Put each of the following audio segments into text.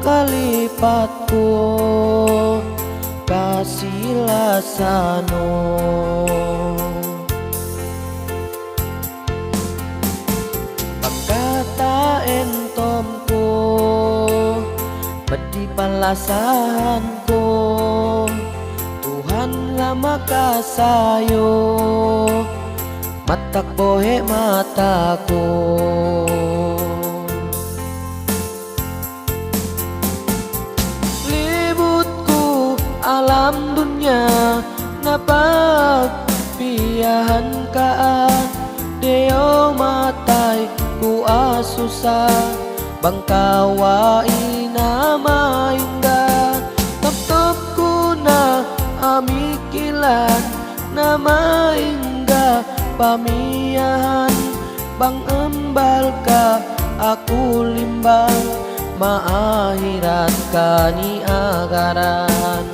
kalipatku kasih lasano. Pagkata entomku pedi palasanku, Tuhan lama kasayo matak bohe mataku. Libutku alam dunia napak piahan kaan deo matai ku asusa bangkawa inama indah top ku na amikilan nama indah pamiahan bang embal ka aku limbang maakhirat kani agaran.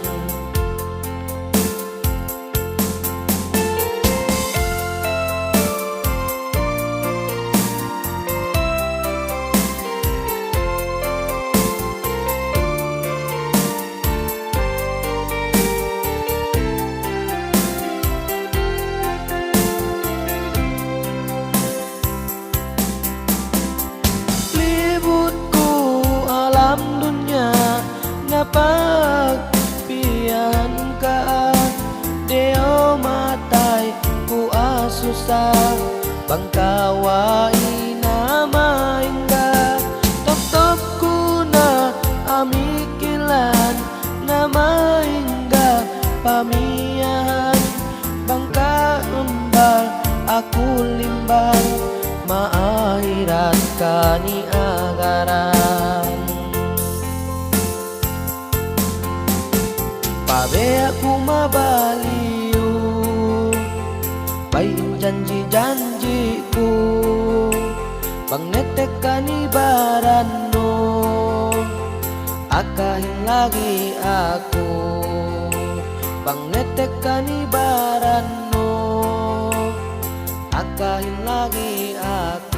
Napak pian ka deo matai ku asusa bangkawa inama indah top ku na amikilan nama indah pamiahan bangka embal aku limbang maakhirat kani agaran. Pabe aku mabaliu bayin janji-janjiku bang netekan ibaranno akahin lagi aku bang netekan ibaranno akahin lagi aku.